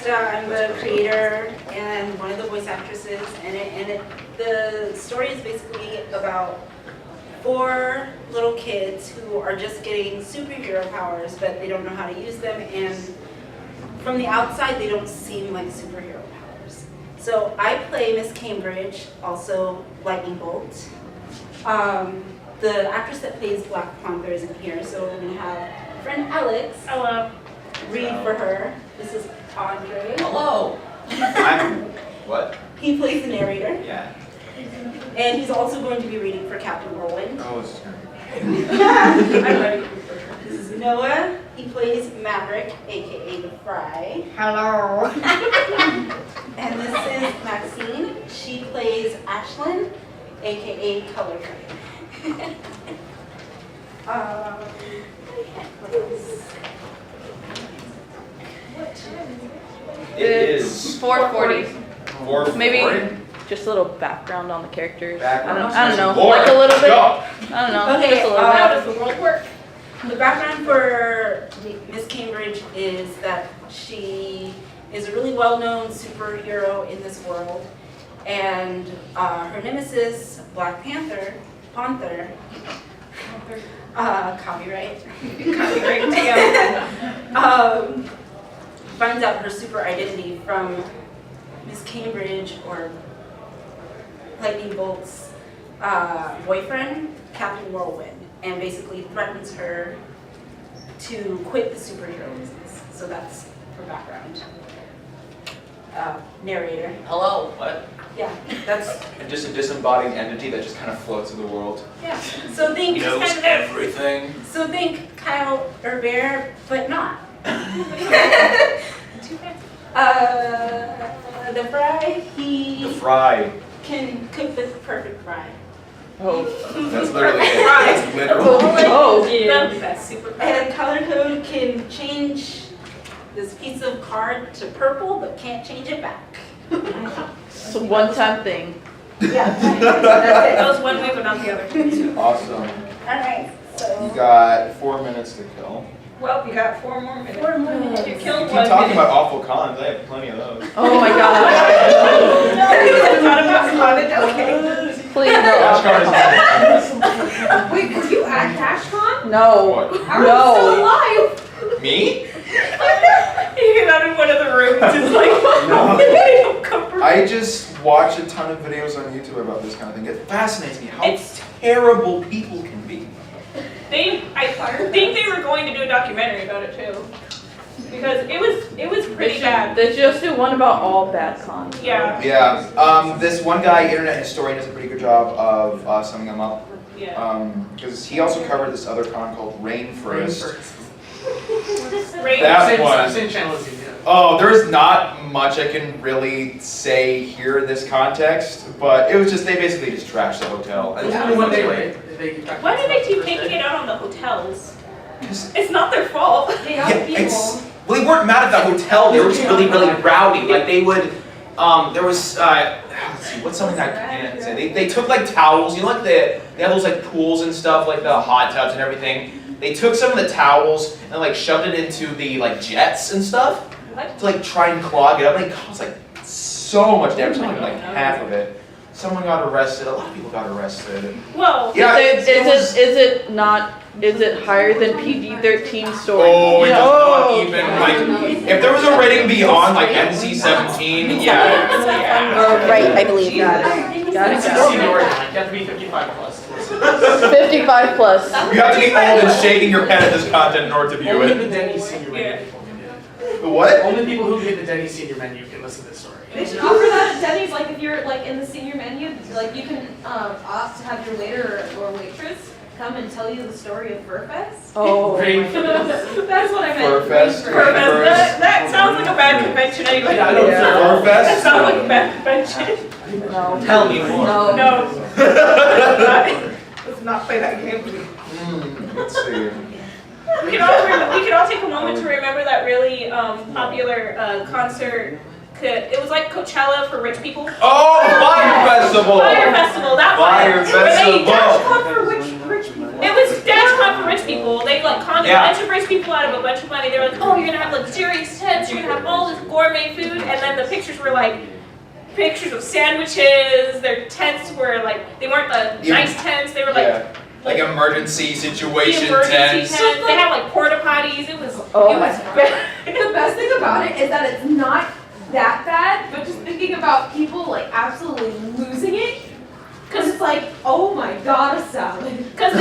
Christa. I'm the creator and one of the voice actresses, and the story is basically about 4 little kids who are just getting superhero powers, but they don't know how to use them, and from the outside they don't seem like superhero powers. So I play Miss Cambridge, also Lightning Bolt. The actress that plays Black Panther isn't here, so we're going to have my friend Alex read for her. This is Andre. Hello. I'm what? He plays the narrator. Yeah. And he's also going to be reading for Captain Whirlwind. Oh, this is gonna I'm ready. This is Noah. He plays Maverick, aka the Fry. Hello. And this is Maxine. She plays Ashlyn, aka Color Train. What else? It is 4:40. 4:40. Maybe just a little background on the characters. Background. I don't know. Lord, Like a little bit. go. I don't know. Okay, just a little how bit. does the world work? The background for Miss Cambridge is that she is a really well-known superhero in this world, and her nemesis, Black Panther, copyright, finds out her super identity from Miss Cambridge or Lightning Bolt's boyfriend, Captain Whirlwind, and basically threatens her to quit the superhero business. So that's her background. Narrator. Hello. What? Yeah, that's, And just a disembodied entity that just kind of floats in the world. yeah. So think just Knows kind of, everything. so think Kyle Urbear, but not. The Fry, The he Fry. can cook the perfect fry. Oh. That's literally it. That's literally. Oh. That's super. And Color Code can change this piece of card to purple, but can't change it back. It's a one-time thing. Yeah, that's it. Goes one way but not the other. Awesome. All right, You so got 4 minutes to kill. Well, you got 4 more minutes. 4 more minutes. You You killed keep one. talking about awful cons. I have plenty of those. Oh my god. Not about Sonic, okay. Please no. Flashcards. Wait, did you add CashCon? No. What? How are you still alive? Me? You get out in one of the rooms, it's like, I just watch a ton of videos on YouTube about this kind of thing. It fascinates me how terrible people can be. I think they were going to do a documentary about it too. Because it was pretty bad. They just do one about all bad cons. Yeah. Yeah. This one guy, internet historian, does a pretty good job of summing them up. Yeah. Because he also covered this other con called Rainforest. Rain- That one. Same channel as you, yeah. Oh, there's not much I can really say here in this context, but it was just, they basically just trashed the hotel. It was only one day, right? Why do they keep taking it out on the hotels? It's not their fault. They Yeah, are people. well, they weren't mad at the hotel, they were just really, really rowdy. Like they would, there was, let's see, what's something I can't say? They took like towels, you know, like they have those like pools and stuff, like the hot tubs and everything. They took some of the towels and like shoved it into the like jets and stuff What? to like try and clog it up. And it caused like so much damage, not even like half of it. Someone got arrested, a lot of people got arrested. Well, Yeah, Is it higher than PG-13 story? Oh, it's not Oh. even like, if there was a rating beyond like NC-17, yeah. Right, I believe. Got it. Got it. Seniority, you have to be 55 plus. 55 plus. You have to be old and shaking your head at this content in order to view Only it. the Denny's senior menu Yeah. people can do it. The what? Only people who get the Denny's senior menu can listen to this story. They should offer that at Denny's, like if you're like in the senior menu, like you can opt to have your waiter or waitress come and tell you the story of Furfest. Oh. That's what I meant. Furfest, Furfest. that sounds like a bad convention anyway. Yeah, I don't Yeah. know. That Furfest? sounds like a bad convention. No. Tell me more. No. No. Let's not play that game. Let's see. We could all take a moment to remember that really popular concert. It was like Coachella for rich people. Oh, Fire Festival! Fire Festival, that Fire one. Where they Festival. dash con for rich people. It was dash con for rich rich people. They like conned a bunch of rich people out of a bunch of money. They were like, oh, you're gonna have luxurious tents, you're gonna have all this gourmet food, and then the pictures were like pictures of sandwiches. Their tents were like, they weren't the nice tents. They were like emergency situation emergency tents. tents. They had like porta potties. It was bad. The best thing about it is that it's not that bad, but just thinking about people like absolutely losing it, because it's like, oh my god, a salad. Because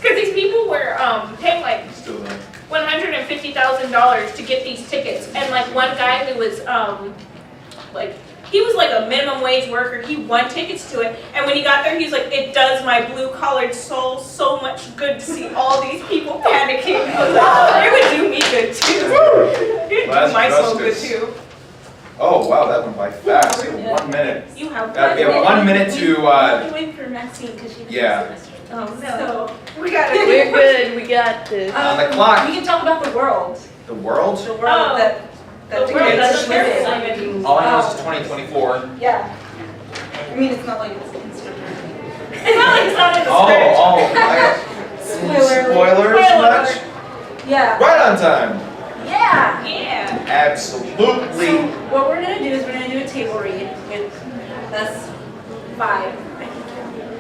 these people were paying like $150,000 to get these tickets, and like one guy who was like, he was like a minimum wage worker. He won tickets to it, and when he got there, he was like, "It does my blue-collared soul so much good to see all these people panicking." I was like, "It would do me good too. It would do my soul good too." Oh wow, that went by fast. You have 1 minute. You have We have 1 minute to. We're waiting for Maxine because she Yeah. Oh no. So we got it. We're good, we got this. On the clock. We can talk about the world. The world? The world that the the world kids that's live in. All I know is 2024. Yeah. I mean, it's not like it's Instagram. It's not like it's not in the script. Spoilers much? Yeah. Right on time. Yeah. Yeah. Absolutely. So what we're gonna do is we're gonna do a table read with us 5.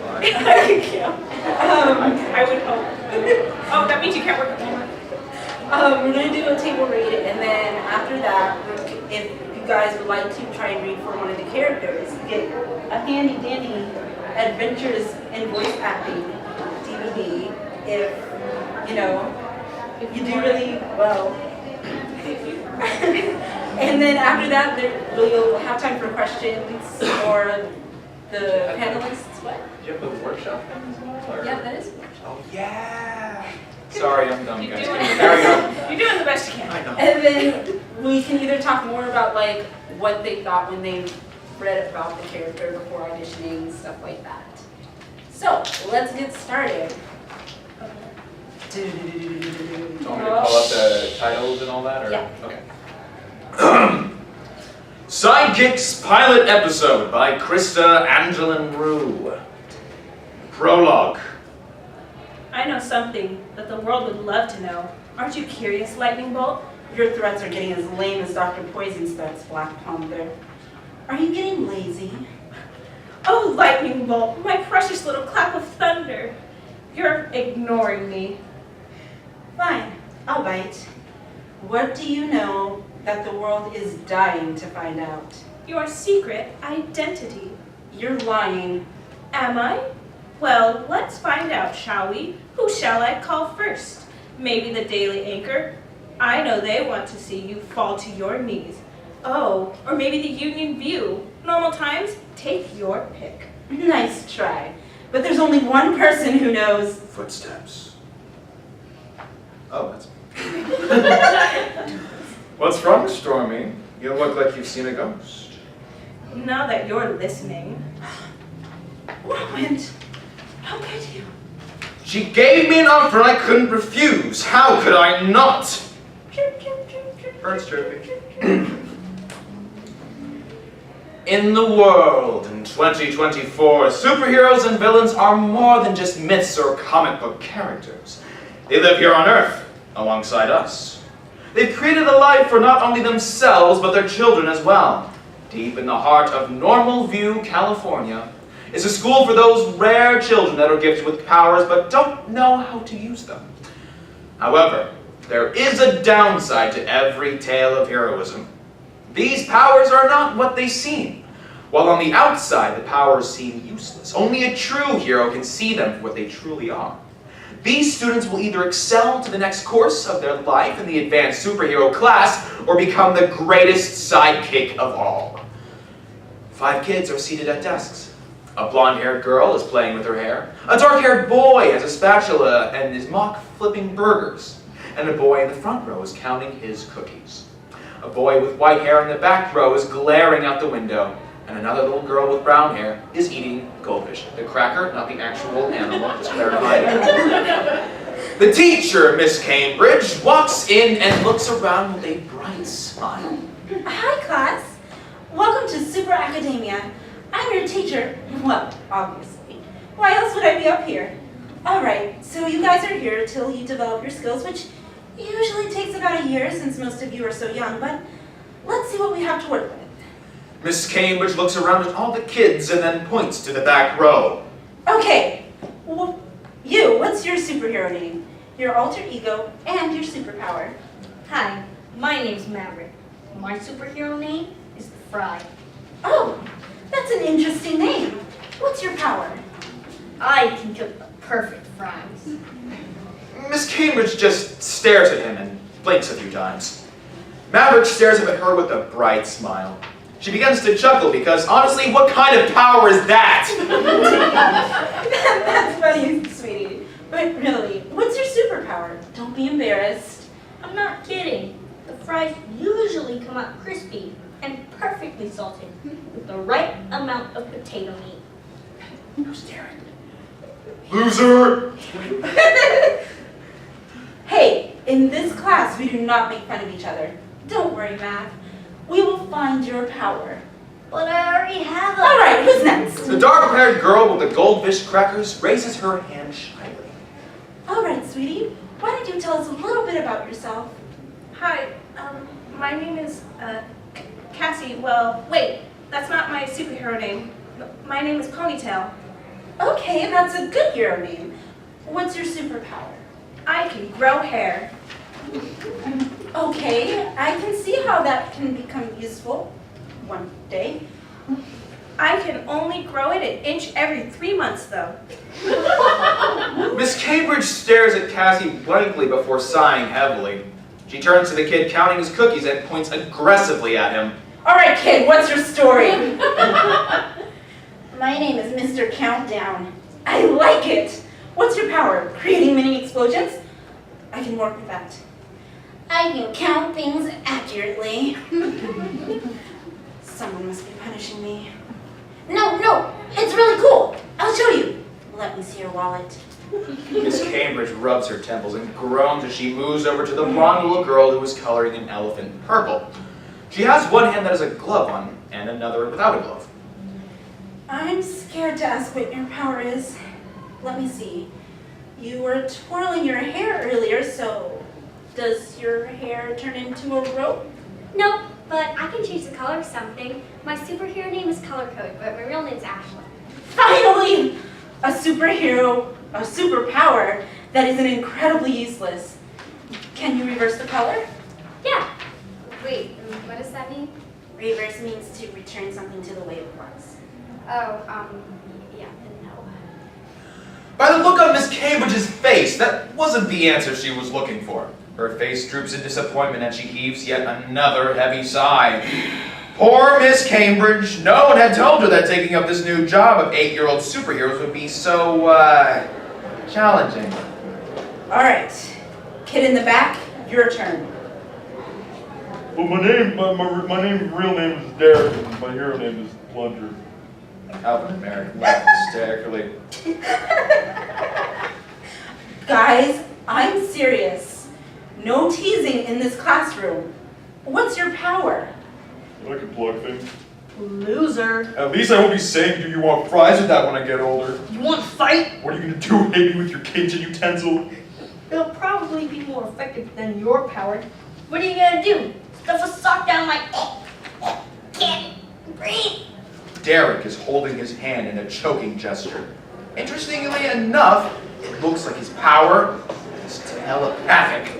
I can count. I would hope. Oh, that means you can't work at home. We're gonna do a table read, and then after that, if you guys would like to try and read for one of the characters, get a handy dandy Adventures in Voice Acting DVD. If you do really well. And then after that, we'll have time for questions for the panelists. What? Do you have the workshop thing as well? Yeah, that is. Oh yeah. Sorry, I'm dumb, You're guys. doing, Carry on. you're doing the best you can. I know. And then we can either talk more about like what they thought when they read about the character before auditioning, stuff like that. So let's get started. Do you want me to call up the titles and all that? Or? Yeah. Okay. Sidekicks pilot episode by Christa Rew. Prologue. I know something that the world would love to know. Aren't you curious, Lightning Bolt? Your threats are getting as lame as Dr. Poison's threats, Black Panther. Are you getting lazy? Oh, Lightning Bolt, my precious little clap of thunder. You're ignoring me. Fine, I'll bite. What do you know that the world is dying to find out? Your secret identity. You're lying. Am I? Well, let's find out, shall we? Who shall I call first? Maybe the Daily Anchor? I know they want to see you fall to your knees. Oh, or maybe the Union View. Normal times? Take your pick. Nice try. But there's only one person who knows. Footsteps. Oh, that's What's wrong, Stormy? You look like you've seen a ghost. Now that you're listening. Whirlwind, how could you? She gave me an offer I couldn't refuse. How could I not? Birds chirping. In the world in 2024, superheroes and villains are more than just myths or comic book characters. They live here on Earth, alongside us. They've created a life for not only themselves, but their children as well. Deep in the heart of Normal View, California, is a school for those rare children that are gifted with powers but don't know how to use them. However, there is a downside to every tale of heroism. These powers are not what they seem. While on the outside, the powers seem useless. Only a true hero can see them for what they truly are. These students will either excel to the next course of their life in the advanced superhero class or become the greatest sidekick of all. 5 kids are seated at desks. A blonde-haired girl is playing with her hair. A dark-haired boy has a spatula and is mock-flipping burgers. And a boy in the front row is counting his cookies. A boy with white hair in the back row is glaring out the window. And another little girl with brown hair is eating goldfish. The cracker, not the actual animal, just clarifying. The teacher, Miss Cambridge, walks in and looks around with a bright smile. Hi, class. Welcome to Super Academia. I'm your teacher. Well, obviously. Why else would I be up here? Alright, so you guys are here till you develop your skills, which usually takes about a year since most of you are so young, but let's see what we have to work with. Miss Cambridge looks around at all the kids and then points to the back row. Okay, well, you, what's your superhero name? Your alter ego and your superpower. Hi, my name's Maverick. My superhero name is Fry. Oh, that's an interesting name. What's your power? I can cook the perfect fries. Miss Cambridge just stares at him and blinks a few times. Maverick stares up at her with a bright smile. She begins to chuckle because, honestly, what kind of power is that? That's funny, sweetie. But really, what's your superpower? Don't be embarrassed. I'm not kidding. The fries usually come out crispy and perfectly salted with the right amount of potato meat. Who's staring? Loser! Hey, in this class, we do not make fun of each other. Don't worry, Mav. We will find your power. But I already have All right, who's next? The dark-haired girl with the goldfish crackers raises her hand shyly. All right, sweetie. Why don't you tell us a little bit about yourself? Hi, my name is Cassie. Well, wait, that's not my superhero name. My name is Ponytail. Okay, that's a good hero name. What's your superpower? I can grow hair. Okay, I can see how that can become useful one day. I can only grow it an inch every 3 months, though. Miss Cambridge stares at Cassie blankly before sighing heavily. She turns to the kid counting his cookies and points aggressively at him. All right, kid, what's your story? My name is Mr. Countdown. I like it. What's your power? Creating mini explosions? I can work with that. I can count things accurately. Someone must be punishing me. No, it's really cool. I'll show you. Let me see your wallet. Miss Cambridge rubs her temples and groans as she moves over to the blonde little girl who is coloring an elephant purple. She has one hand that has a glove on and another without a glove. I'm scared to ask what your power is. Let me see. You were twirling your hair earlier, so does your hair turn into a rope? Nope, but I can change the color of something. My superhero name is Color Code, but my real name's Ashley. Finally! A superhero, a superpower that isn't incredibly useless. Can you reverse the color? Yeah. Wait, what does that mean? Reverse means to return something to the way it was. Oh, yeah, no. By the look on Miss Cambridge's face, that wasn't the answer she was looking for. Her face droops in disappointment and she heaves yet another heavy sigh. Poor Miss Cambridge. No one had told her that taking up this new job of 8-year-old superheroes would be so, challenging. All right, kid in the back, your turn. Well, my real name is Derek, and my hero name is Plunger. Alvin and Mary laughed hysterically. Guys, I'm serious. No teasing in this classroom. What's your power? I can plug things. Loser. At least I won't be saying, do you want fries with that when I get older? You want to fight? What are you gonna do, hit me with your kitchen utensil? It'll probably be more effective than your power. What are you gonna do? Stuff a sock down my can't breathe. Derek is holding his hand in a choking gesture. Interestingly enough, it looks like his power is telepathic.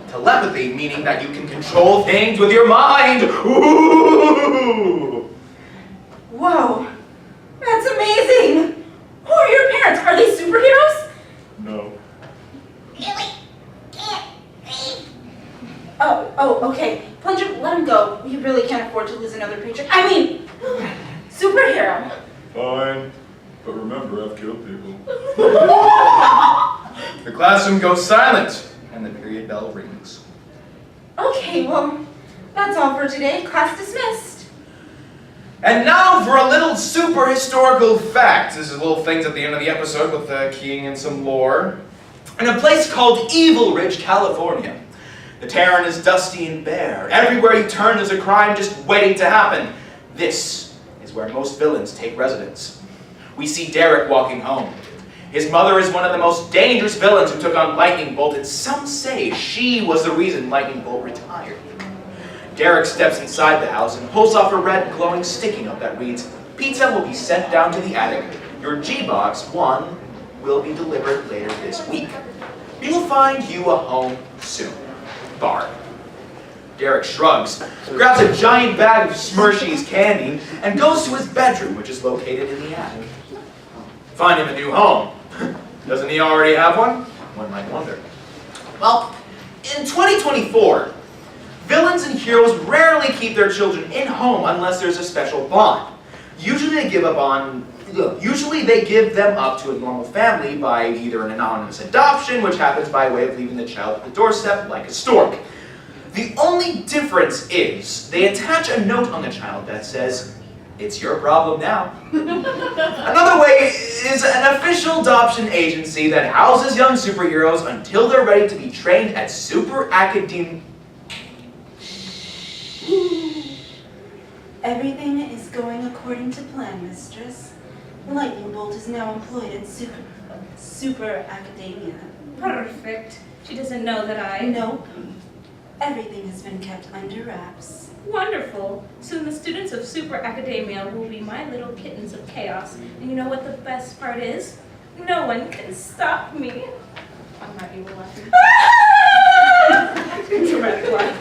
Telepathy meaning that you can control things with your mind. Ooh! Whoa, that's amazing. Who are your parents? Are they superheroes? No. Really? Can't breathe. Oh, okay. Plunger, let him go. We really can't afford to lose another patron. I mean, superhero. Fine. But remember, I've killed people. The classroom goes silent, and the period bell rings. Okay, well, that's all for today. Class dismissed. And now for a little super historical fact. This is little things at the end of the episode with keying in some lore. In a place called Evil Ridge, California. The Terran is dusty and bare. Everywhere you turn there's a crime just waiting to happen. This is where most villains take residence. We see Derek walking home. His mother is one of the most dangerous villains who took on Lightning Bolt, and some say she was the reason Lightning Bolt retired. Derek steps inside the house and pulls off a red glowing sticky note that reads, "Pizza will be sent down to the attic. Your G-Box 1 will be delivered later this week. We will find you a home soon. Barb." Derek shrugs, grabs a giant bag of Smirchy's candy, and goes to his bedroom, which is located in the attic. Find him a new home. Doesn't he already have one? One might wonder. Well, in 2024, villains and heroes rarely keep their children in home unless there's a special bond. Usually they give them up to a normal family by either an anonymous adoption, which happens by way of leaving the child at the doorstep like a stork. The only difference is they attach a note on the child that says, "It's your problem now." Another way is an official adoption agency that houses young superheroes until they're ready to be trained at Super Academy. Everything is going according to plan, mistress. Lightning Bolt is now employed at Super Academia. Perfect. She doesn't know that I... Nope. Everything has been kept under wraps. Wonderful. Soon the students of Super Academia will be my little kittens of chaos. And you know what the best part is? No one can stop me. I'm not even laughing. Dramatic laugh.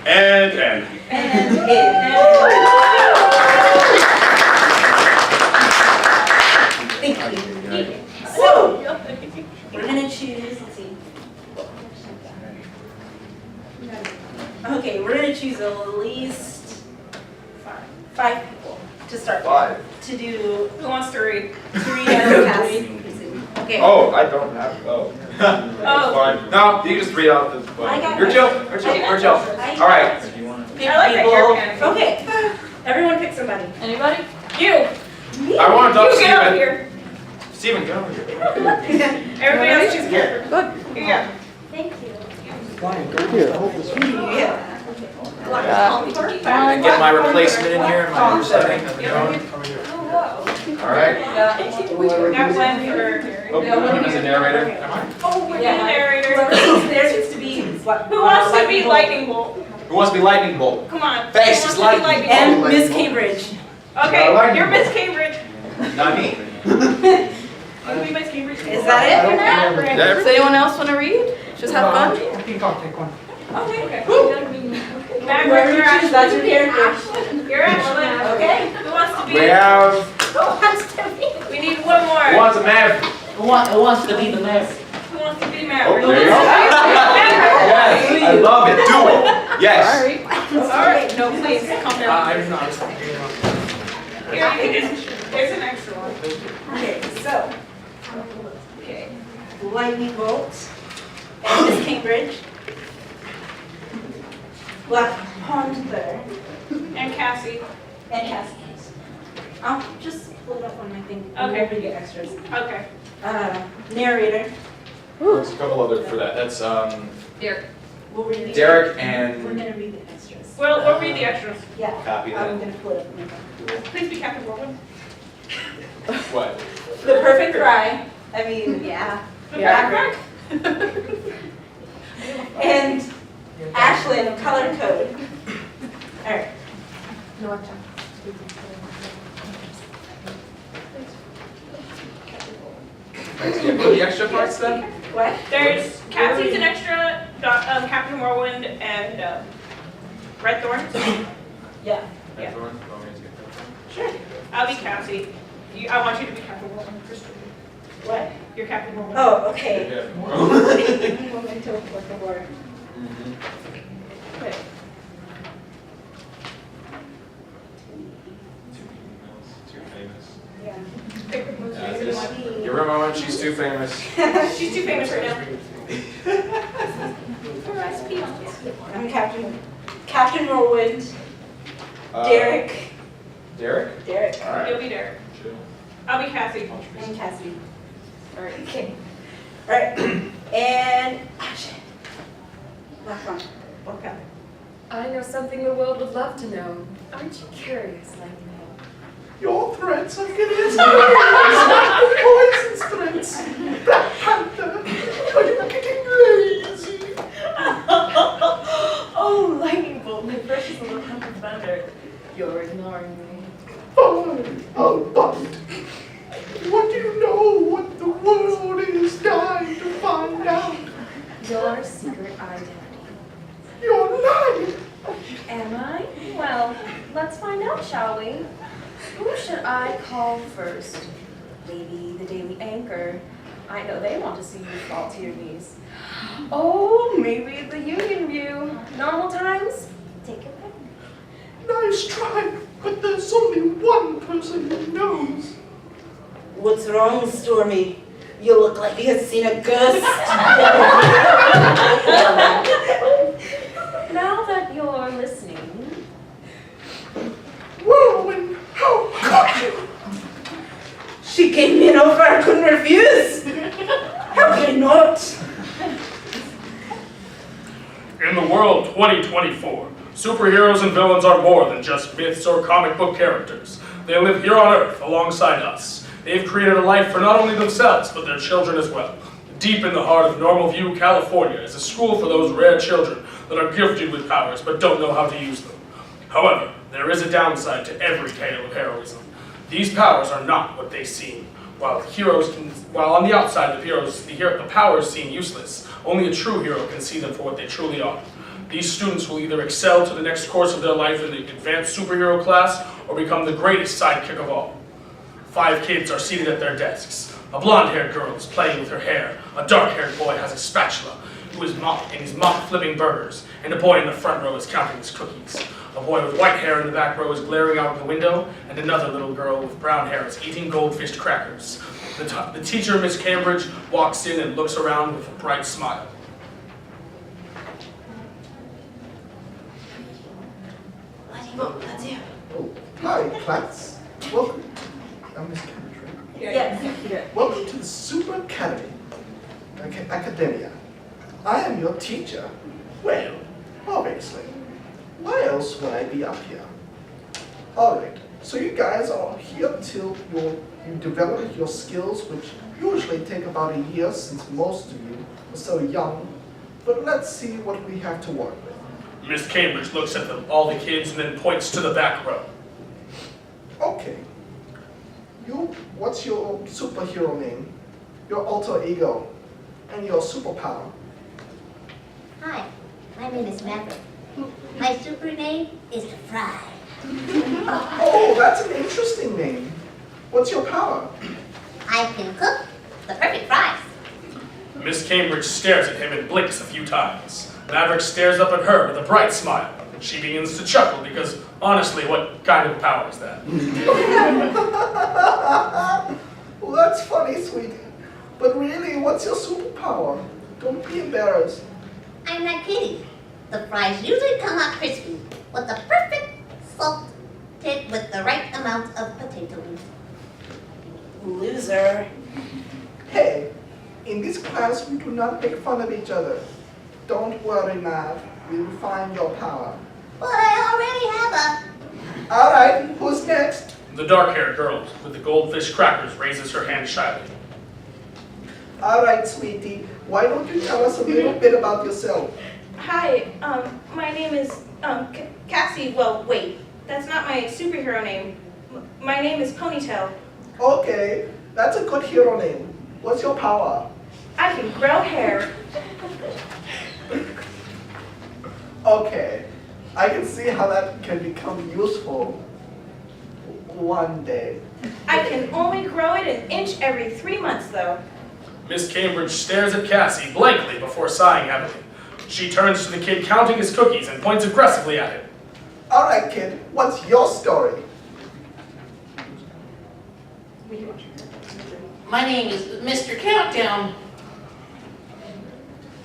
And. And Thank you. So, we're gonna choose, let's see. Okay, we're gonna choose at least five people to start with. 5. To do, Who wants to read? to read as fast. Okay. Oh, I don't have. Oh. Oh. Fine. No, you can just read off the. I got You're it. chill. You're chill. You're chill. All right. Pick I like that people. you're panicking. Okay. Everyone pick somebody. Anybody? You. I want to talk You to get up Steven. here. Steven, get over here. Everybody else choose a character. Good. Here you go. Thank you. Yeah. And get my replacement in here. My understudy. How's it going? All right. Got one for... Oh, as a narrator. Oh, we're the narrator. There needs to be. Who wants to be Lightning Bolt? Who wants to be Lightning Bolt? Come on. Face Who is wants to be lightning. And Bolt? Miss Cambridge. Okay, Lightning you're Miss Bolt. Cambridge. Not me. You be Miss Cambridge. Is that it? Does anyone else want to read? Just have fun? I think I'll take one. Okay. Whoever You're you choose, that's your character. You're Ashley. Okay. Who wants to be? We have. We need one more. Who wants a map? Who wants to be the mayor? Who wants to be Oh, Maverick? there you go. Yes, I love it. Do it. Yes. Alright. All right. No, please. Calm down. I'm not. Here, you can just, there's an extra one. Okay, so Okay. Lightning Bolt and Miss Cambridge. Black Panther And Cassie. and Cassie. I'll just pull it up on my thing. Okay. We'll get extras. Okay. Narrator. There's a couple other for that. That's We'll read the Derek We're and gonna read the extras. We'll read the extras. Yeah. copy I'm that. gonna pull it up. on my phone. Please be Captain Morgan. What? The perfect cry. I mean, yeah. Maverick. And Ashlyn, color code. All right. What are the extra parts then? What? There's Cassie's an extra, Captain Whirlwind, and Red Thorns. Yeah. Yeah. Sure. I'll be Cassie. I want you to be Captain Whirlwind, Christa. What? You're Captain Whirlwind. Oh, okay. Yeah. Momento, por favor. Okay. Too famous. Yeah. Pick the most Yeah, recent it one. is. Give her a moment. She's too famous. She's too famous right now. For us peons. I'm Captain Whirlwind. Derek. Derek? Derek. All right. You'll be Derek. Chill. I'll be Cassie. And Cassidy. All right. Okay. All right. And action. Last one. Okay. I know something the world would love to know. Aren't you curious like me? Your threats are getting coincidence threats. call first. Maybe the Daily Anchor. I know they want to see you fall to your knees. Oh, maybe the Union View. Normal times? Take a pick. Nice try, but there's only one person who knows. What's wrong, Stormy? You look like you have seen a ghost. Now that you're listening. Whirlwind, how could you? She gave me an offer I couldn't refuse. How could I not? In the world 2024, superheroes and villains are more than just myths or comic book characters. They live here on Earth alongside us. They've created a life for not only themselves, but their children as well. Deep in the heart of Normal View, California, is a school for those rare children that are gifted with powers but don't know how to use them. However, there is a downside to every tale of heroism. These powers are not what they seem. While on the outside the powers seem useless, only a true hero can see them for what they truly are. These students will either excel to the next course of their life in the advanced superhero class or become the greatest sidekick of all. 5 kids are seated at their desks. A blonde-haired girl is playing with her hair. A dark-haired boy has a spatula he's flipping burgers. And a boy in the front row is counting his cookies. A boy with white hair in the back row is glaring out of the window, and another little girl with brown hair is eating goldfish crackers. The teacher, Miss Cambridge, walks in and looks around with a bright smile. That's you. Oh, hi, class. Welcome. I'm Miss Cambridge, right? Yes. Welcome to the Super Academy, Academia. I am your teacher. Well, obviously. Why else would I be up here? Alright, so you guys are here till you develop your skills, which usually take about a year since most of you are so young. But let's see what we have to work with. Miss Cambridge looks at all the kids and then points to the back row. Okay. What's your superhero name? Your alter ego? And your superpower? Hi, my name is Maverick. My super name is Fry. Oh, that's an interesting name. What's your power? I can cook the perfect fries. Miss Cambridge stares at him and blinks a few times. Maverick stares up at her with a bright smile. She begins to chuckle because, honestly, what kind of power is that? Well, that's funny, sweetie. But really, what's your superpower? Don't be embarrassed. I'm not kidding. The fries usually come out crispy with the perfect salted with the right amount of potato meat. Loser. Hey, in this class, we do not make fun of each other. Don't worry, Mav. We will find your power. But I already have a... All right, who's next? The dark-haired girl with the goldfish crackers raises her hand shyly. All right, sweetie. Why don't you tell us a little bit about yourself? Hi, my name is, Kski. Well, wait, that's not my superhero name. My name is Ponytail. Okay, that's a good hero name. What's your power? I can grow hair. Okay, I can see how that can become useful one day. I can only grow it an inch every 3 months, though. Miss Cambridge stares at Cassie blankly before sighing heavily. She turns to the kid counting his cookies and points aggressively at him. All right, kid, what's your story? My name is Mr. Countdown.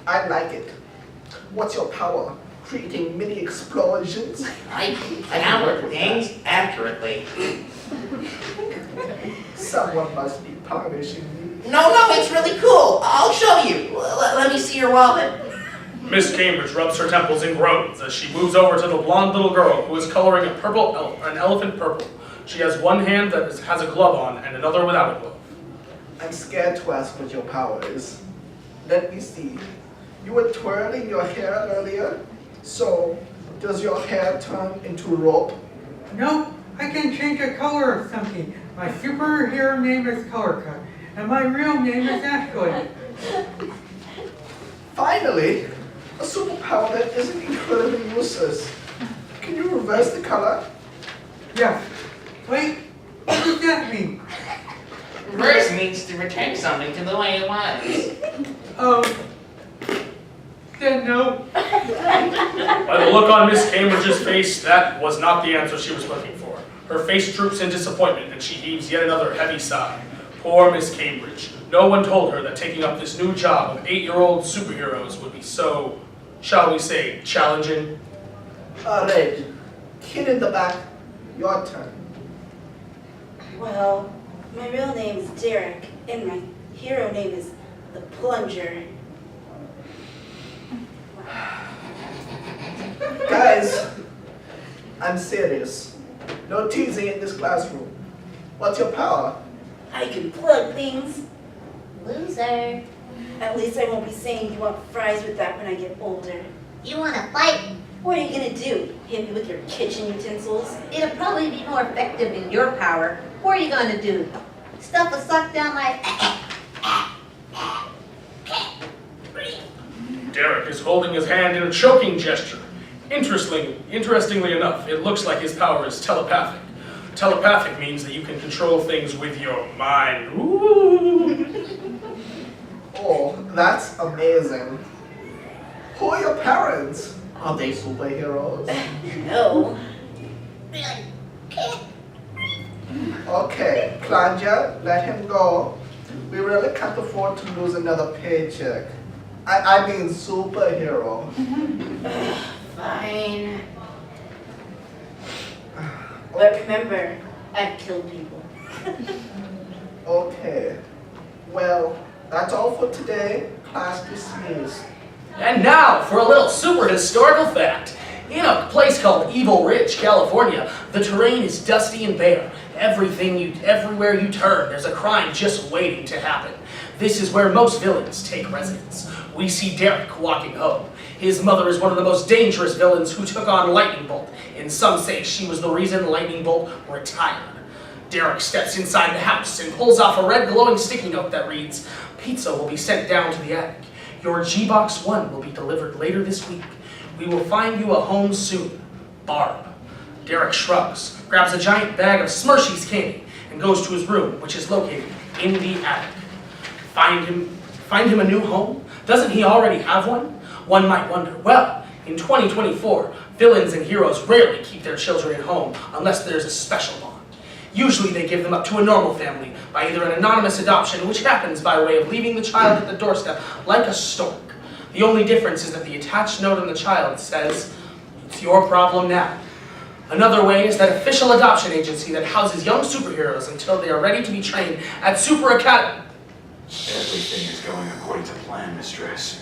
I like it. What's your power? Creating mini explosions? I count things accurately. Someone must be punishing me. No, it's really cool. I'll show you. Let me see your wallet. Miss Cambridge rubs her temples and groans as she moves over to the blonde little girl who is coloring an elephant purple. She has one hand that has a glove on and another without a glove. I'm scared to ask what your power is. Let me see. You were twirling your hair earlier, so does your hair turn into rope? Nope, I can change the color of something. My superhero name is Color Cut, and my real name is Asteroid. Finally, a superpower that isn't incredibly useless. Can you reverse the color? Yes. Wait, What does that mean? Reverse means to return something to the way it was. Then no. By the look on Miss Cambridge's face, that was not the answer she was looking for. Her face droops in disappointment, and she heaves yet another heavy sigh. Poor Miss Cambridge. No one told her that taking up this new job of 8-year-old superheroes would be so, shall we say, challenging. Alright, kid in the back, your turn. Well, my real name is Derek, and my hero name is the Plunger. Guys, I'm serious. No teasing in this classroom. What's your power? I can plug things. Loser. At least I won't be saying you want fries with that when I get older. You wanna fight? What are you gonna do? Hit me with your kitchen utensils? It'll probably be more effective in your power. What are you gonna do? Stuff a sock down my... Derek is holding his hand in a choking gesture. Interestingly enough, it looks like his power is telepathic. Telepathic means that you can control things with your mind. Ooh. Oh, that's amazing. Who are your parents? Are they superheroes? No. Okay, Klanja, let him go. We really can't afford to lose another paycheck. I mean superhero. Fine. But remember, I've killed people. Okay. Well, that's all for today. Class dismissed. And now for a little super historical fact. In a place called Evil Ridge, California, the terrain is dusty and bare. Everywhere you turn, there's a crime just waiting to happen. This is where most villains take residence. We see Derek walking home. His mother is one of the most dangerous villains who took on Lightning Bolt, and some say she was the reason Lightning Bolt retired. Derek steps inside the house and pulls off a red glowing sticky note that reads, "Pizza will be sent down to the attic. Your G-Box 1 will be delivered later this week. We will find you a home soon. Barb." Derek shrugs, grabs a giant bag of Smirchy's candy, and goes to his room, which is located in the attic. Find him a new home? Doesn't he already have one? One might wonder, well, in 2024, villains and heroes rarely keep their children at home unless there's a special bond. Usually they give them up to a normal family by either an anonymous adoption, which happens by way of leaving the child at the doorstep like a stork. The only difference is that the attached note on the child says, "It's your problem now." Another way is that official adoption agency that houses young superheroes until they are ready to be trained at Super Academy. Everything is going according to plan, Mistress.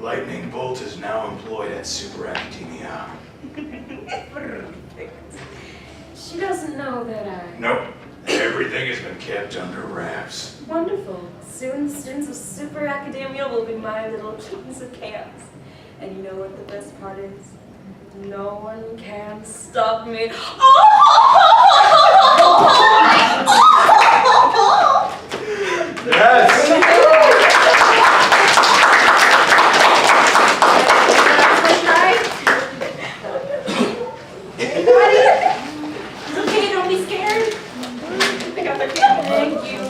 Lightning Bolt is now employed at Super Academia. She doesn't know that I... Nope. Everything has been kept under wraps. Wonderful. Soon the students of Super Academia will be my little kittens of chaos. And you know what the best part is? No one can stop me. Yes! Anybody? It's okay, don't be scared. They got their candy. Thank you.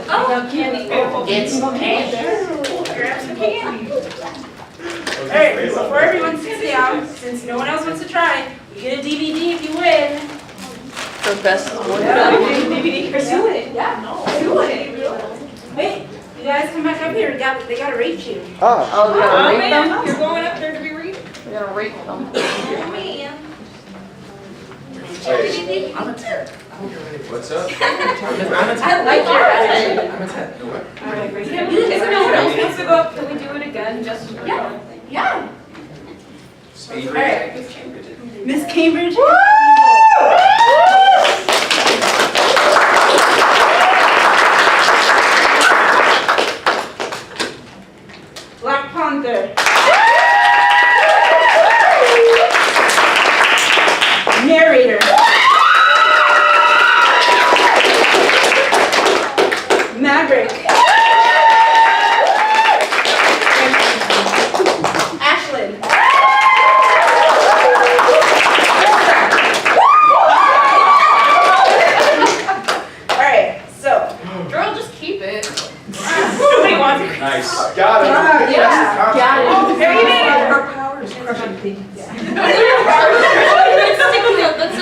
Oh, candy. It's candy. Grab some candy. Alright, before everyone sits down, since no one else wants to try, you get a DVD if you win. The best one. DVD, Chris, do it. Yeah, do it. Wait, you guys come back up here. They gotta rate you. Oh, we gotta rate man, them? you're going up there to be rated. We gotta rate them. Wait, I'm a 10. what's up? I'm a 10. I like your attitude. I'm a 10. No what? Alright, great. Is there no one else wants to go up? Can we do it again just for fun? Yeah. Speed Alright. rating. Miss Cambridge. Black Panther. Narrator. Maverick. Ashlyn. keep it. Nobody wants it. Nice. Got it. Yeah, got it. There you go. Her powers crushing things.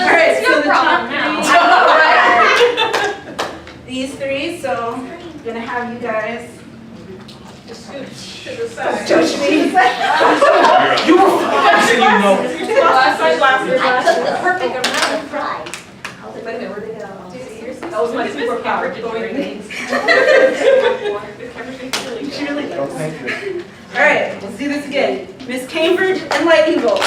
Alright, so the top These three, so I'm gonna have you guys Just scooch to the side. judge me. You were flexing, you know. Last side, last I side. took the perfect amount of fries. Wait a minute, where they get out? That was my superpower. Going things. She really Don't does. thank you. Alright, let's do this again. Miss Cambridge and Lightning Bolt.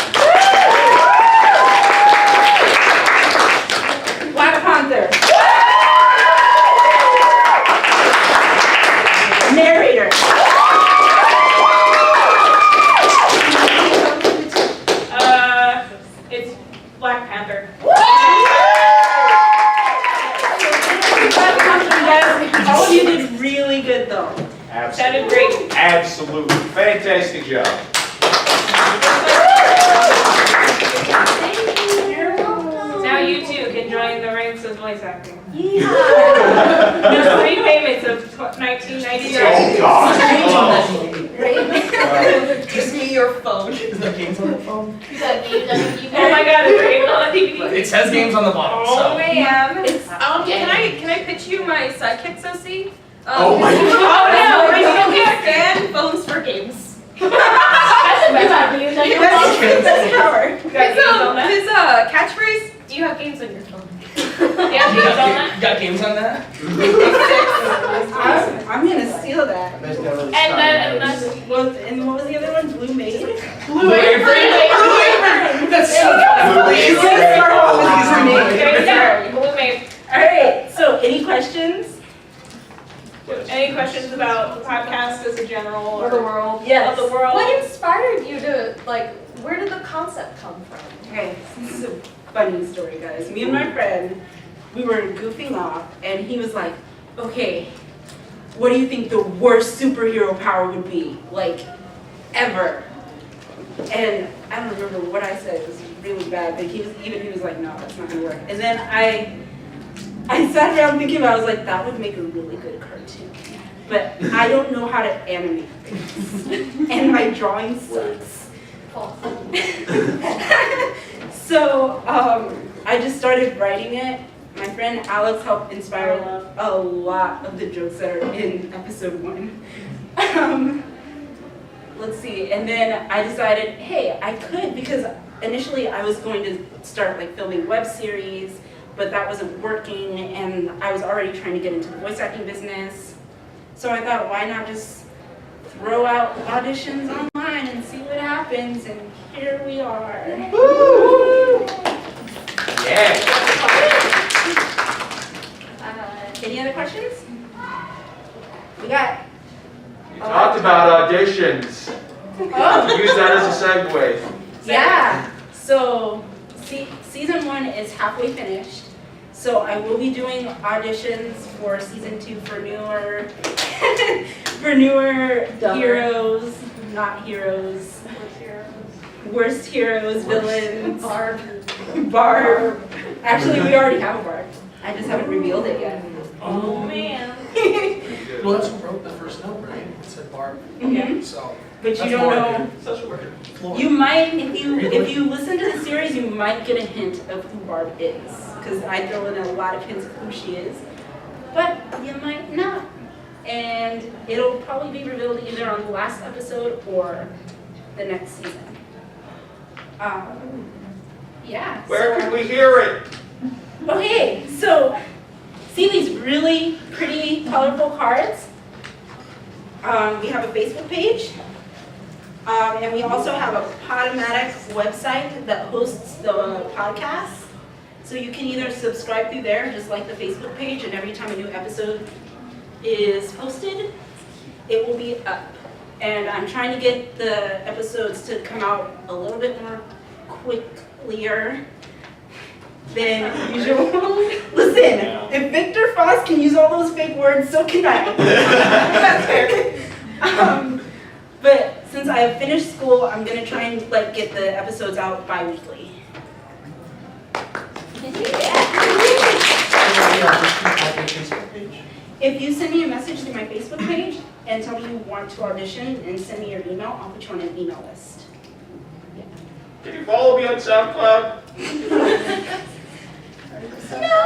Black Panther. Narrator. It's Black Panther. All of you did really good though. Sounded great. Absolutely. Fantastic job. Now you too can join the ranks of voice acting. Yeah. There's 3 payments of $19.99. Oh, gosh. Give me your phone. Is there games on the phone? Oh my god, is there even on the DVD? It says games on the bottom, Oh, so. man. Can I pitch you my Sidekicks OC? Oh my Oh no, we don't get Scan phones for games. His catchphrase, do you have games on your phone? Yeah, You got games on that? I'm gonna steal that. And that's What was the other one? Blue Maid? Blue Apron? That's so You gotta start off with username. there you go. Blue Maid. Alright, so any questions? Any questions about the podcast as a general Or the world? Yes. of the world? What inspired you to, like, where did the concept come from? Okay, this is a funny story, guys. Me and my friend, we were goofing off, and he was like, okay, what do you think the worst superhero power would be? Like, ever. And I don't remember what I said. It was really bad, but he was like, no, that's not gonna work. And then I sat around thinking about it. I was like, that would make a really good cartoon. But I don't know how to animate things. And my drawing sucks. So I just started writing it. My friend Alex helped inspire a lot of the jokes that are in episode 1. Let's see, and then I decided, hey, I could, because initially I was going to start like filming web series, but that wasn't working, and I was already trying to get into the voice acting business. So I thought, why not just throw out auditions online and see what happens, and here we are. Woo! Yeah. Any other questions? We got. Talked about auditions. Oh. Use that as a segue. Yeah. So season 1 is halfway finished. So I will be doing auditions for season 2 for newer heroes, not heroes. Worst heroes, villains. Barb. Actually, we already have a Barb. I just haven't revealed it yet. Oh man. Well, that's who wrote the first note, right? It said Barb. Mhm. So. But you that's don't more know. Social worker. You might, if you listen to the series, you might get a hint of who Barb is, because I throw in a lot of hints of who she is. But you might not, and it'll probably be revealed either on the last episode or the next season. Yeah. Where can we hear it? Okay, so see these really pretty, colorful cards? We have a Facebook page, and we also have a Podomatic website that hosts the podcast. So you can either subscribe through there, just like the Facebook page, and every time a new episode is posted, it will be up. And I'm trying to get the episodes to come out a little bit more quicker than usual. Listen, if Victor Foss can use all those fake words, so can I. That's fair. But since I have finished school, I'm gonna try and get the episodes out bi-weekly. If you send me a message through my Facebook page and tell me you want to audition and send me your email, I'll put you on an email list. Can you follow me on SoundCloud?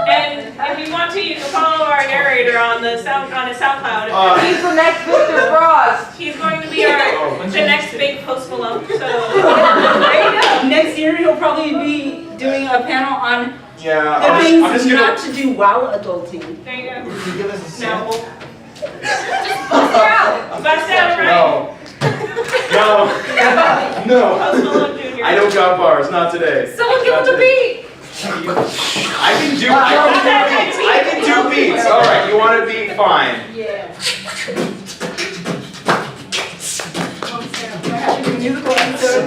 And if you want to, you can follow our narrator on his SoundCloud. He's the next Victor Frost. He's going to be the next big Post Malone. So there you go. Next year he'll probably be doing a panel on the things not to do while adulting. There you go. Can you give us a sample? Bust out, right? No. I don't got bars, not today. Someone give him the beat. I can do beats. All right, you want a beat? Fine. Yeah. Musical episode.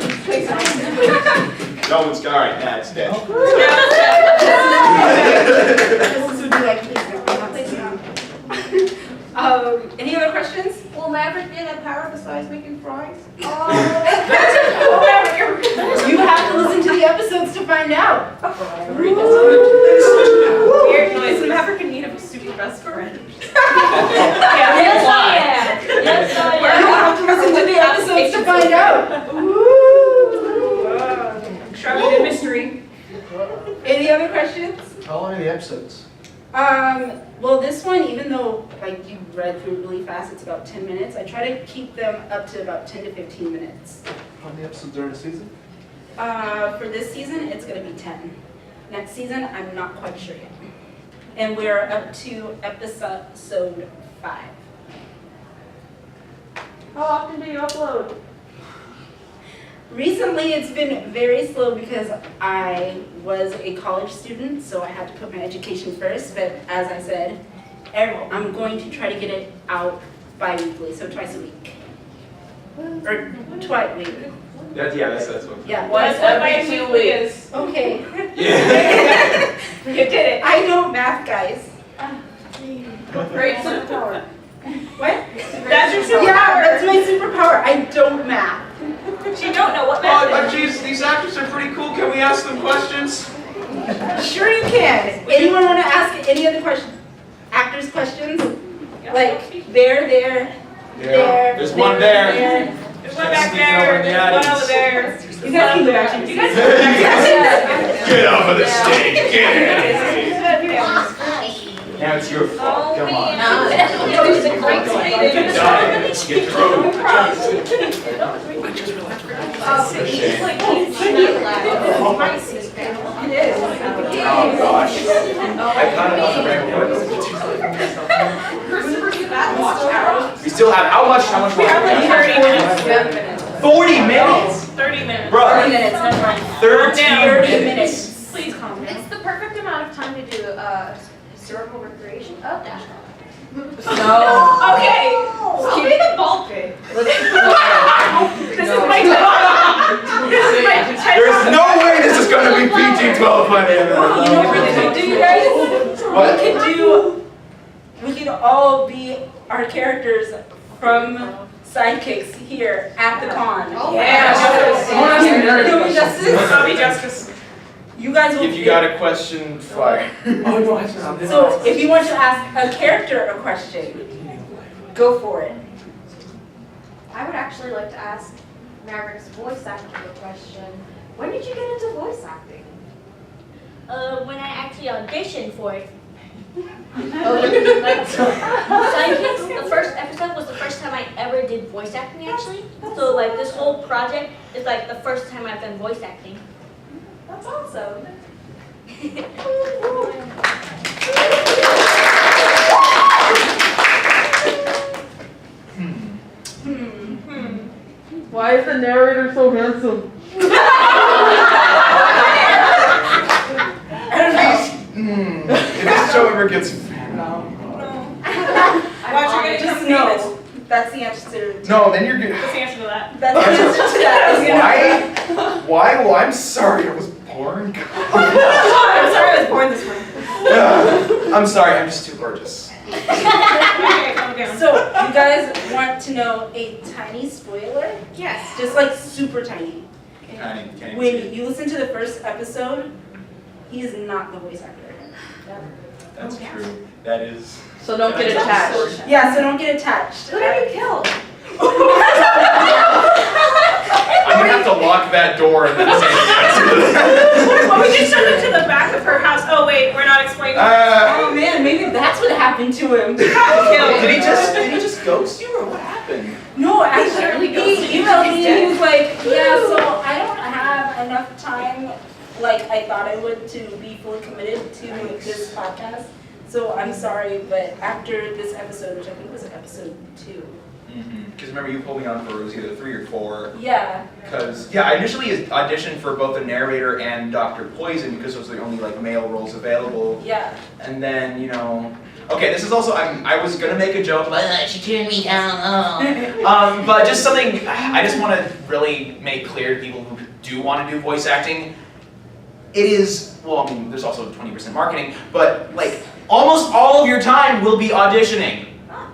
No one's all right. That's dead. Any other questions? Will Maverick get a power besides making fries? You have to listen to the episodes to find out. Weird noise. Is Maverick in need of a super best friend? Yes, I am. Yes, I You am. have to listen to the episodes to find out. Shrouded in mystery. Any other questions? How long are the episodes? Well, this one, even though like you read through really fast, it's about 10 minutes. I try to keep them up to about 10 to 15 minutes. How many episodes are in a season? For this season, it's going to be 10. Next season, I'm not quite sure yet. And we're up to episode 5. How often do you upload? Recently, it's been very slow because I was a college student, so I had to put my education first. But as I said, I'm going to try to get it out bi-weekly, so twice a week. Or twice weekly. That's what. Yeah. That's what my 2 weeks. Okay. Yeah. You did it. I don't math, guys. Great superpower. What? That's your superpower. Yeah, that's my superpower. I don't math. You don't know what math Oh, is. geez, these actors are pretty cool. Can we ask them questions? Sure you can. Anyone want to ask any other questions? Actors questions? Like, there. There's one there. There's one back there. There's one over there. You guys can go back. You guys can Get off of the stage. Get it. Now it's your fault. Come on. Get through. Oh gosh. I kind of want to We still have how much? We have like 30 minutes. 40 minutes? 30 minutes. Bro. 30 minutes, never mind. 30 minutes. Please calm down. It's the perfect amount of time to do historical recreation of Dash. Okay. Give me the ball pit. This is my There's no way this is going to be PG-12 by the end of You know what we could do, you guys? What? We could all be our characters from Sidekicks here at the con. Yeah. Can we justice? I'll be justice. You guys will. If you got a question, fire. So if you want to ask a character a question, go for it. I would actually like to ask Maverick's voice acting a question. When did you get into voice acting? When I actually auditioned for it. Sidekicks, the first episode was the first time I ever did voice acting actually. So like this whole project is like the first time I've done voice acting. That's awesome. Why is the narrator so handsome? If this show ever gets Watch, you're gonna Just come know famous. that's the answer. No, then you're good. What's the answer to that? That's the answer to that. Why? Well, I'm sorry I was born. I'm sorry I was born this way. I'm sorry, I'm just too gorgeous. Okay, calm down. So you guys want to know a tiny spoiler? Yes. Just like super tiny. Can't even see When it. you listen to the first episode, he is not the voice actor. That's true. That is. So don't get attached. Yeah, so don't get attached. Who did you kill? I'm gonna have to lock that door and then say yes. Well, we just sent him to the back of her house. Oh wait, we're not explaining. Oh man, maybe that's what happened to him. Did he just ghost you or what happened? No, actually, literally ghosted he you. emailed me He's and he dead. was like, yeah, so I don't have enough time like I thought I would to be fully committed to this podcast. So I'm sorry, but after this episode, which I think was episode 2. Because remember you pulled me on for it was either 3 or 4. Yeah. Because I initially auditioned for both the narrator and Dr. Poison because those were the only like male roles available. Yeah. And then okay, this is also I was gonna make a joke, but she turned me down. But just something I just want to really make clear to people who do want to do voice acting. It is there's also 20% marketing, but like almost all of your time will be auditioning.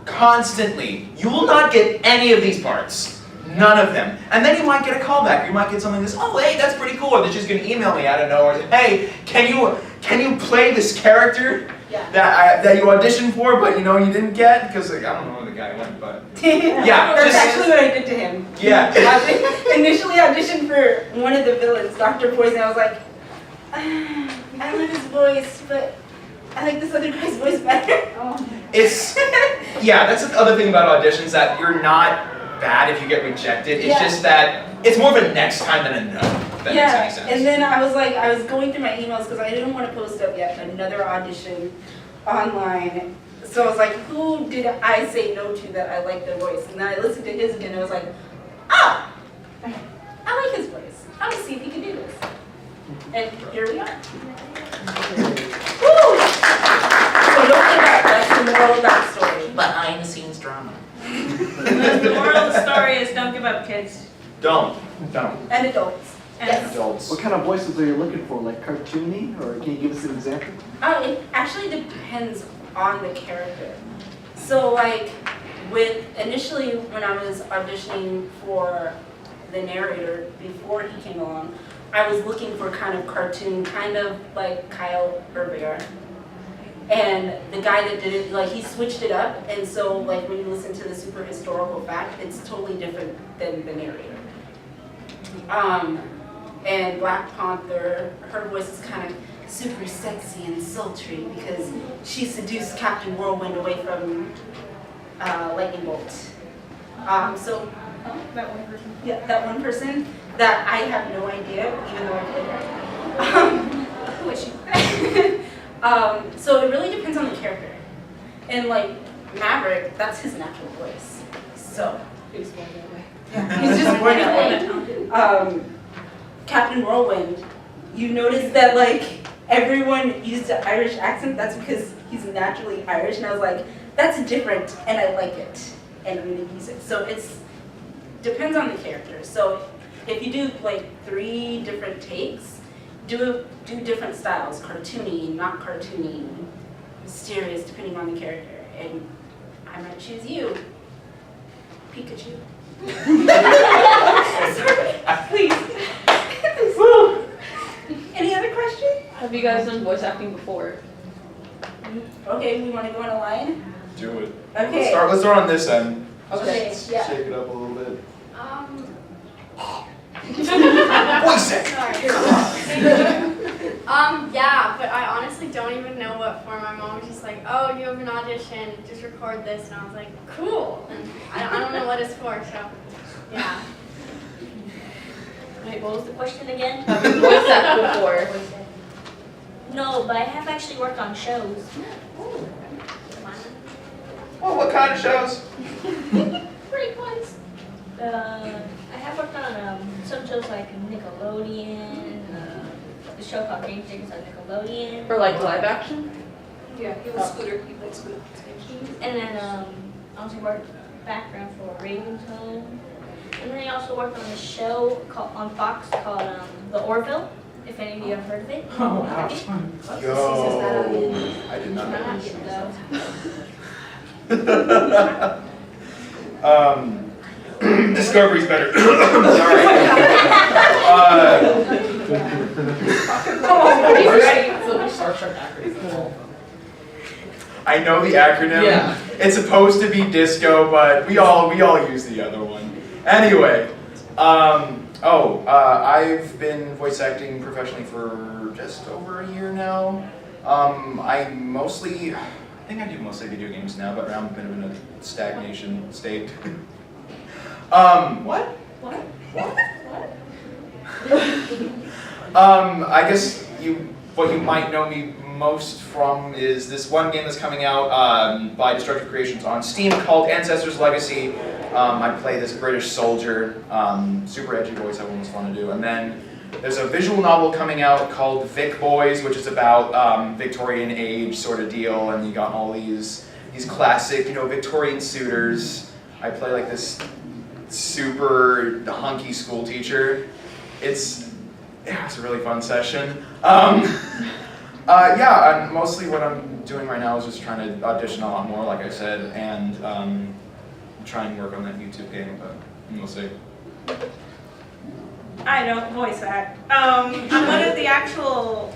Constantly. You will not get any of these parts. None of them. And then you might get a callback. You might get something that's, oh hey, that's pretty cool. Or they're just gonna email me out of nowhere and say, hey, can you play this character that you auditioned for but you didn't get? Because like, I don't know where the guy went, but yeah. That's actually what I did to him. Yeah. I initially auditioned for one of the villains, Dr. Poison. I was like, I love his voice, but I like this other guy's voice better. That's the other thing about auditions, that you're not bad if you get rejected. It's just that it's more of a next time than a no. If that makes any sense. And then I was going through my emails because I didn't want to post up yet another audition online. So I was like, who did I say no to that I like their voice? And then I listened to his again and I was like, I like his voice. I'm gonna see if he can do this. And here we are. Woo! So don't get that. That's the moral of that story. Behind the scenes drama. The moral of the story is don't give up, kids. Don't. And adults. Yes. Adults. What kind of voices are you looking for? Like cartoony, or can you give us an example? It actually depends on the character. So like initially when I was auditioning for the narrator before he came along, I was looking for kind of cartoon, kind of like Kyle Urbier. And the guy that did it, like he switched it up, and so like when you listen to the super historical fact, it's totally different than the narrator. And Black Panther, her voice is kind of super sexy and sultry because she seduced Captain Whirlwind away from Lightning Bolt. That one person? Yeah, that one person that I have no idea, even though I played her. Who is she? So it really depends on the character. And like Maverick, that's his natural voice. So he was born that way. Yeah, he's just born that way. Captain Whirlwind, you notice that like everyone used an Irish accent. That's because he's naturally Irish, and I was like, that's different, and I like it, and I'm gonna use it. So it's depends on the character. So if you do like 3 different takes, do different styles, cartoony, not cartoony, mysterious, depending on the character. And I might choose you, Pikachu. Sorry, please. Any other questions? Have you guys done voice acting before? Okay, we want to go in a line? Do it. Okay. Let's start on this end. Okay, yeah. Shake it up a little bit. Voice it. Yeah, but I honestly don't even know what for. My mom was just like, oh, you have an audition, just record this. And I was like, cool. And I don't know what it's for, so yeah. Wait, what was the question again? Have you voiced acted before? No, but I have actually worked on shows. Oh, what kind of shows? Pretty close. I have worked on some shows like Nickelodeon, the show called Game Changers on Nickelodeon. For like live action? Yeah, he was Scooter. He played Scooter. And then I also worked background for Raven's Home. And then I also worked on a show on Fox called The Orville, if any of you have heard of it. Oh, wow. Yo, I did not know this. Discovery's better. Sorry. I know the acronym. Yeah. It's supposed to be disco, but we all use the other one. Anyway, I've been voice acting professionally for just over a year now. I think I do mostly video games now, but I'm a bit in a stagnation state. What? I guess what you might know me most from is this one game that's coming out by Destructive Creations on Steam called Ancestors Legacy. I play this British soldier, super edgy voice, that one was fun to do. And then there's a visual novel coming out called Vic Boys, which is about Victorian age sort of deal, and you got all these classic, Victorian suitors. I play like this super hunky school teacher. It's a really fun session. And mostly what I'm doing right now is just trying to audition a lot more, like I said, and try and work on that YouTube game, but we'll see. I don't voice act. I'm one of the actual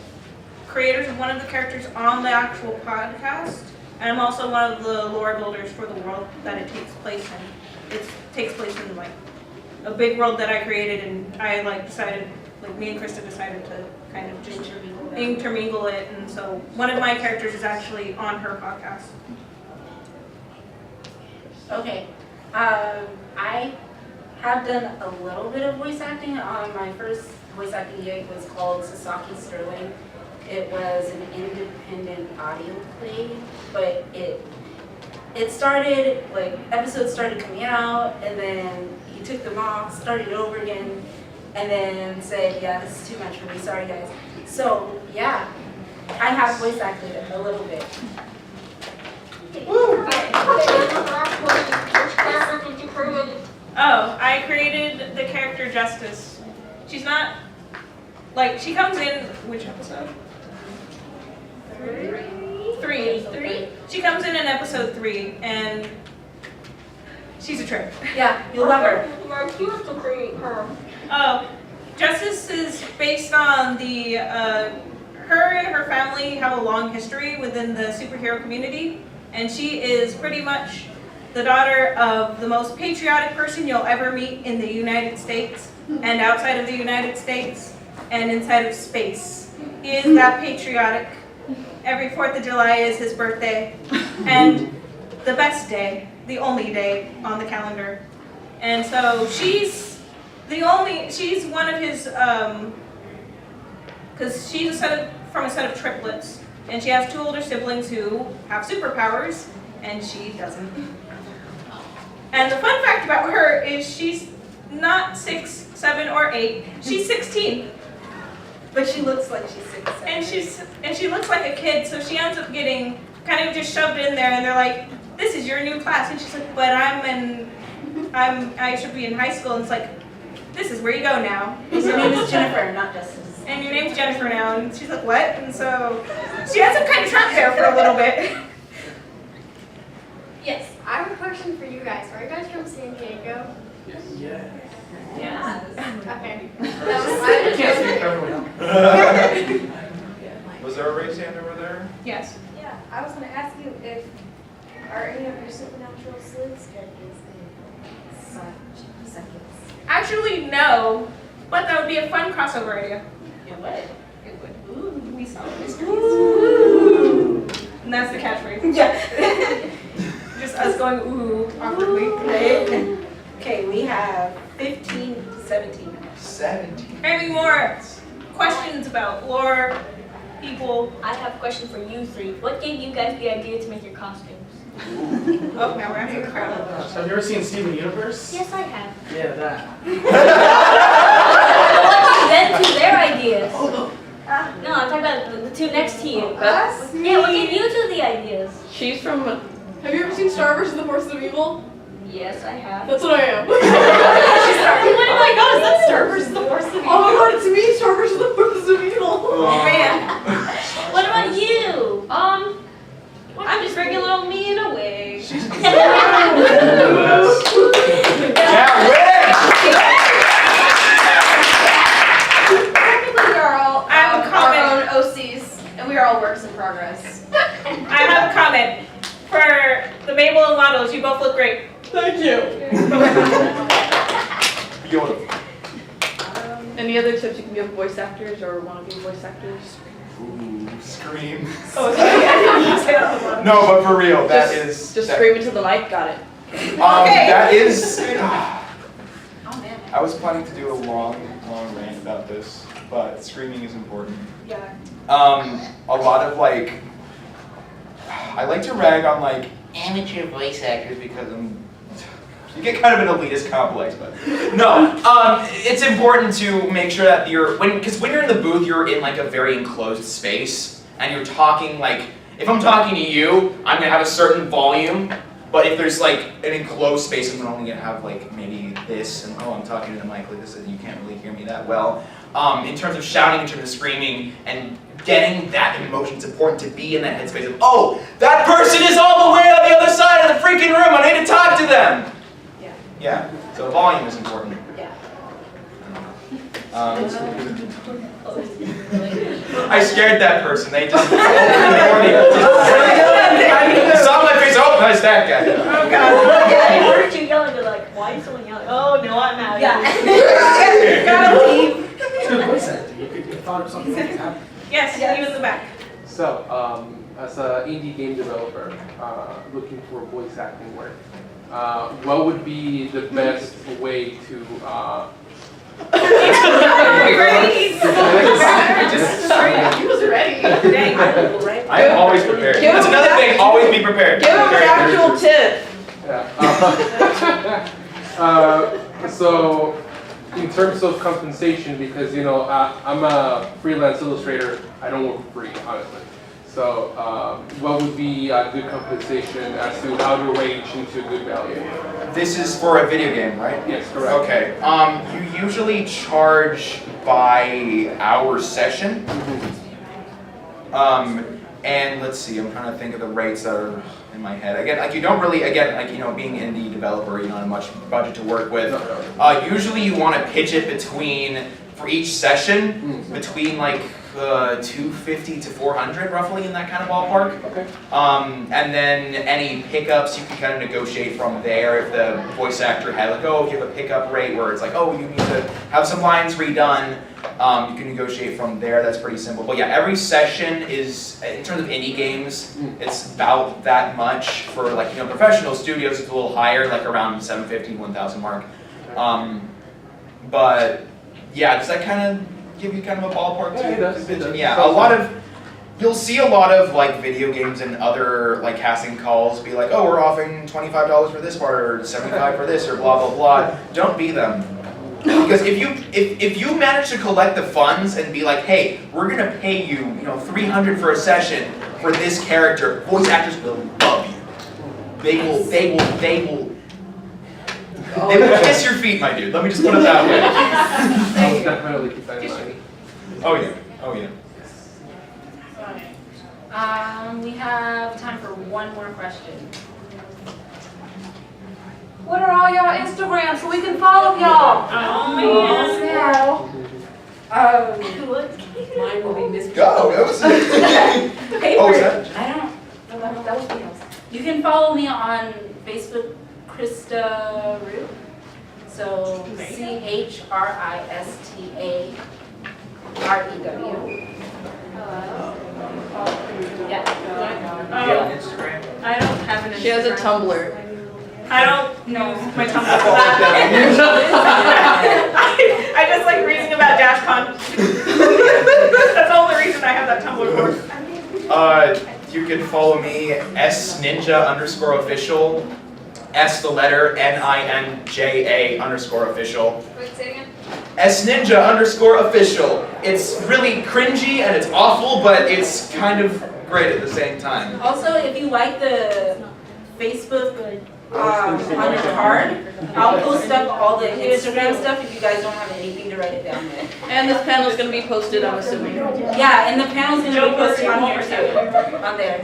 creators of one of the characters on the actual podcast, and I'm also one of the lore builders for the world that it takes place in. It takes place in like a big world that I created, and I decided, me and Christa decided to kind of just intermingle it, and so one of my characters is actually on her podcast. Okay, I have done a little bit of voice acting. My first voice acting gig was called Sasaki Sterling. It was an independent audio play, but it started, episodes started coming out, and then he took them off, started over again, and then said, yeah, this is too much for me, sorry guys. So, yeah, I have voice acted a little bit. Woo! Oh, I created the character Justice. She's not, she comes in, which episode? 3. She comes in episode 3, and she's a trip. Yeah, you'll love her. To create her. Oh, Justice is based on the, her and her family have a long history within the superhero community, and she is pretty much the daughter of the most patriotic person you'll ever meet in the United States, and outside of the United States, and inside of space. He is that patriotic. Every 4th of July is his birthday, and the best day, the only day on the calendar. And so she's one of his, because she's from a set of triplets, and she has 2 older siblings who have superpowers, and she doesn't. And the fun fact about her is she's not 6, 7, or 8, she's 16. But she looks like she's 6, 7. And she looks like a kid, so she ends up getting kind of just shoved in there, and they're like, "This is your new class," and she's like, "But I should be in high school," and it's like, "This is where you go now." Your name is Jennifer, not Justice. And your name's Jennifer now, and she's like, "What?" And so she ends up kind of trapped there for a little bit. Yes, I have a question for you guys. Are you guys from San Diego? Yeah. Yes. Okay. Can't speak for everyone else. Was there a raised hand over there? Yes. Yeah, I was going to ask you if, are any of your supernatural sleuths characters in Sidekicks? Actually, no, but that would be a fun crossover idea. It would. It would. Ooh, we saw this. Ooh. And that's the catchphrase. Yeah. Just us going ooh awkwardly. Right? Okay, we have 15 to 17 minutes. 17. Any more questions about lore, people? I have a question for you 3. What gave you guys the idea to make your costumes? Oh, now we're asking the crowd. Have you ever seen Steven Universe? Yes, I have. Yeah, that. What gave them to their ideas? No, I'm talking about the 2 next to you. Us? Yeah, what gave you 2 the ideas? She's from... Have you ever seen Star vs. the Forces of Evil? Yes, I have. That's what I am. Oh my god, is that Star vs. the Forces of Evil? Oh my god, it's me, Star vs. the Forces of Evil. Oh man. What about you? I'm just regular old me in a wig. Technically, we are all I have a comment. our own OCs, and we are all works in progress. I have a comment. role models. You both look great. Thank you. Beautiful. Any other tips you can give voice actors or want to be voice actors? Ooh, scream. Oh, sorry. No, but for real, that Just- is. Just that, scream into the mic. Got it. That is. I was planning to do a long rant about this, but screaming is important. Yeah. A lot of like, I like to rag on like Amateur voice actors because you get kind of an elitist complex, but no. It's important to make sure that because when you're in the booth, you're in like a very enclosed space, and you're talking like, if I'm talking to you, I'm gonna have a certain volume, but if there's like an enclosed space, I'm only gonna have like maybe this, and I'm talking to the mic like this, and you can't really hear me that well. In terms of shouting, in terms of screaming, and getting that emotion, it's important to be in that headspace of, oh, that person is all the way on the other side of the freaking room, I need to talk to them. Yeah, so volume is important. Yeah. I scared that person. They just opened the morning. Saw my face. Oh, nice that guy. Oh God. I heard you yelling. They're like, why is someone yelling? Oh no, I'm out. Yeah. Gotta leave. It's good voice acting. You could thought of something like that. Yes, you in the back. So, as an indie game developer looking for voice acting work, what would be the best way to He was ready. I'm always prepared. That's another thing, always be prepared. Give him an actual tip. Yeah. So, in terms of compensation, because I'm a freelance illustrator, I don't work for free, honestly. So, what would be a good compensation as to how to range into good value? This is for a video game, right? Yes, correct. Okay. You usually charge by hour session. And let's see, I'm trying to think of the rates that are in my head. Again, like you don't really, being an indie developer, you don't have much budget to work with. Usually you want to pitch it for each session, between like 250 to 400 roughly, in that kind of ballpark. Okay. And then any pickups you can kind of negotiate from there. If the voice actor had like, oh, give a pickup rate where it's like, oh, you need to have some lines redone, you can negotiate from there. That's pretty simple. But yeah, every session is, in terms of indie games, it's about that much. For like, professional studios, it's a little higher, like around 750, 1,000 mark. But yeah, does that kind of give you kind of a ballpark too? Yeah, it does. Yeah, you'll see a lot of like video games and other like casting calls be like, oh, we're offering $25 for this part, or $75 for this, or blah blah blah. Don't be them. Because if you manage to collect the funds and be like, hey, we're gonna pay you, $300 for a session for this character, voice actors will love you. They will kiss your feet, my dude. Let me just put it that way. I'll definitely keep that in mind. Oh yeah. We have time for one more question. What are all y'all Instagrams so we can follow y'all? Oh man. Mine will be Miss. Go. That was That was me. You can follow me on Facebook, Christa Rew. So CHRISTAREW. Yeah. Instagram? I don't have an Instagram. She has a Tumblr. I don't use my Tumblr for that. I just like reading about DashCon. That's the only reason I have that Tumblr for. You can follow me, sninja_official, S the letter NINJA_official. Wait, say it again. sninja_official. It's really cringy and it's awful, but it's kind of great at the same time. Also, if you like the Facebook on your card, I'll post up all the Instagram stuff if you guys don't have anything to write it down with. And this panel is going to be posted, I'm assuming. Yeah, and the panel's going to be posted on here too, on there,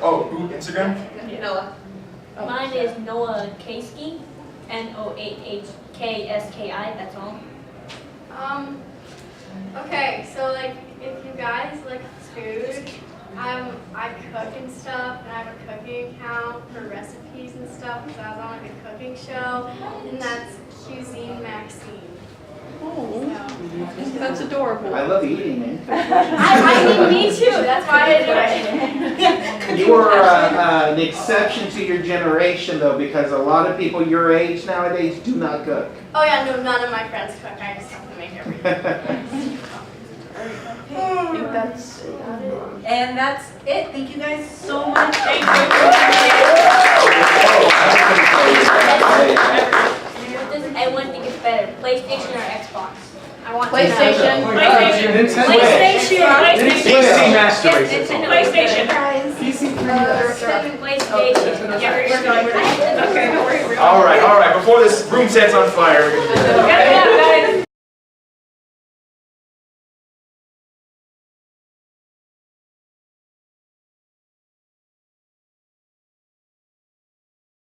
Oh, who, Instagram? Noah. Mine is Noah Kski, NOAHKSKI. That's all. Okay, so like if you guys like food, I cook and stuff, and I have a cooking account for recipes and stuff because I was on like a cooking show, and that's Cuisine Maxine. That's adorable. I love eating, man. I mean, me too. That's why I do it. You are an exception to your generation, though, because a lot of people your age nowadays do not cook. Oh yeah, no, none of my friends cook. I just have to make everything. That's about it. And that's it. Thank you guys so much. Thank I want to get better. PlayStation or Xbox? I want PlayStation. PC Master Race. PlayStation. PlayStation. Yeah, we're going. Okay, don't worry. All right. Before this room sets on fire, we're gonna do that.